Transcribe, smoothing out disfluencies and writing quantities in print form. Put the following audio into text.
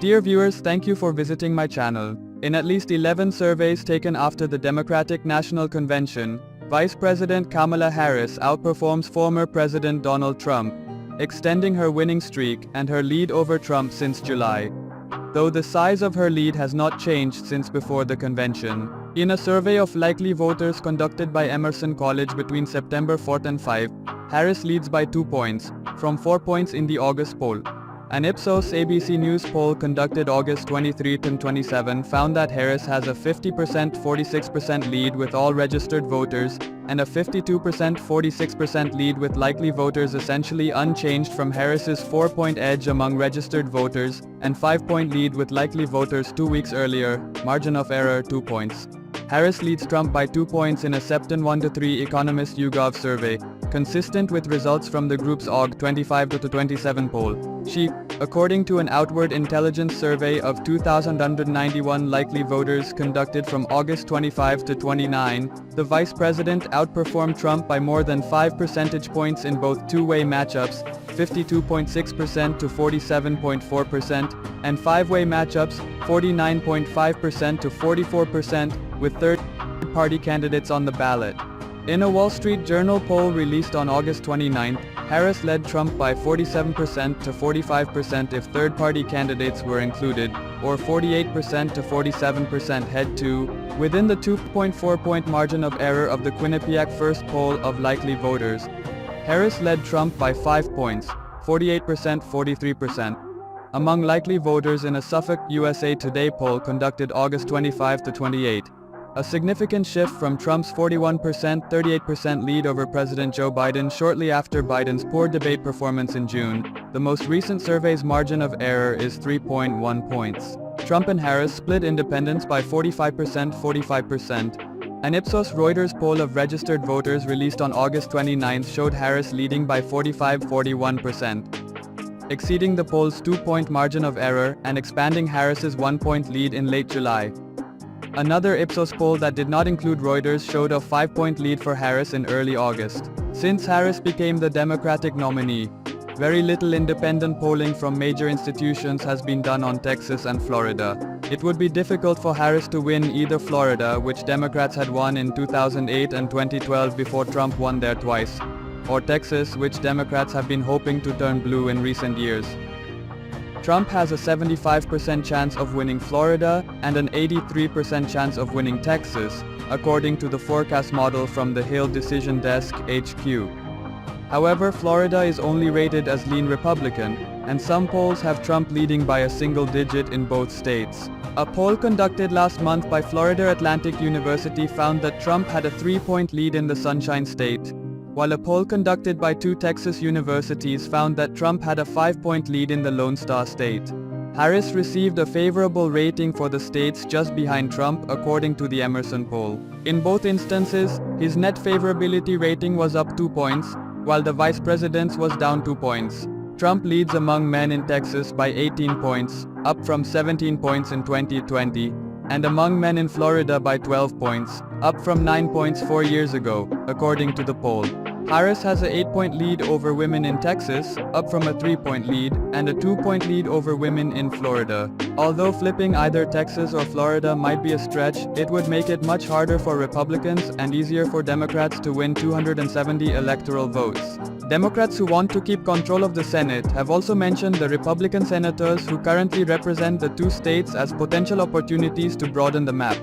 Dear viewers, thank you for visiting my channel. In at least 11 surveys taken after the Democratic National Convention, Vice President Kamala Harris outperforms former President Donald Trump, extending her winning streak and her lead over Trump since July. Though the size of her lead has not changed since before the convention. In a survey of likely voters conducted by Emerson College between September 4th and 5, Harris leads by 2 points, from 4 points in the August poll. An Ipsos ABC News poll conducted August 23 and 27 found that Harris has a 50%-46% lead with all registered voters, and a 52%-46% lead with likely voters, essentially unchanged from Harris's 4-point edge among registered voters, and 5-point lead with likely voters 2 weeks earlier, margin of error 2 points. Harris leads Trump by 2 points in a Sept 1-3 Economist YouGov survey, consistent with results from the group's Aug 25-27 poll. She, according to an outward intelligence survey of 2,191 likely voters conducted from August 25 to 29, the vice president outperformed Trump by more than 5 percentage points in both two-way matchups, 52.6% to 47.4%, and five-way matchups, 49.5% to 44%, with third-party candidates on the ballot. In a Wall Street Journal poll released on August 29, Harris led Trump by 47% to 45% if third-party candidates were included, or 48% to 47% head-to, within the 2.4-point margin of error of the Quinnipiac first poll of likely voters. Harris led Trump by 5 points, 48%-43%. Among likely voters in a Suffolk USA Today poll conducted August 25 to 28. A significant shift from Trump's 41%-38% lead over President Joe Biden shortly after Biden's poor debate performance in June. The most recent survey's margin of error is 3.1 points. Trump and Harris split independents by 45%-45%. An Ipsos Reuters poll of registered voters released on August 29 showed Harris leading by 45-41%, exceeding the poll's 2-point margin of error and expanding Harris's 1-point lead in late July. Another Ipsos poll that did not include Reuters showed a 5-point lead for Harris in early August. Since Harris became the Democratic nominee, very little independent polling from major institutions has been done on Texas and Florida. It would be difficult for Harris to win either Florida, which Democrats had won in 2008 and 2012 before Trump won there twice, or Texas, which Democrats have been hoping to turn blue in recent years. Trump has a 75% chance of winning Florida and an 83% chance of winning Texas, according to the forecast model from the Hill Decision Desk, HQ. However, Florida is only rated as lean Republican, and some polls have Trump leading by a single digit in both states. A poll conducted last month by Florida Atlantic University found that Trump had a 3-point lead in the Sunshine State, while a poll conducted by 2 Texas universities found that Trump had a 5-point lead in the Lone Star State. Harris received a favorable rating for the states just behind Trump, according to the Emerson poll. In both instances, his net favorability rating was up 2 points, while the vice president's was down 2 points. Trump leads among men in Texas by 18 points, up from 17 points in 2020, and among men in Florida by 12 points, up from 9 points 4 years ago, according to the poll. Harris has an 8-point lead over women in Texas, up from a 3-point lead, and a 2-point lead over women in Florida. Although flipping either Texas or Florida might be a stretch, it would make it much harder for Republicans and easier for Democrats to win 270 electoral votes. Democrats who want to keep control of the Senate have also mentioned the Republican senators who currently represent the 2 states as potential opportunities to broaden the map.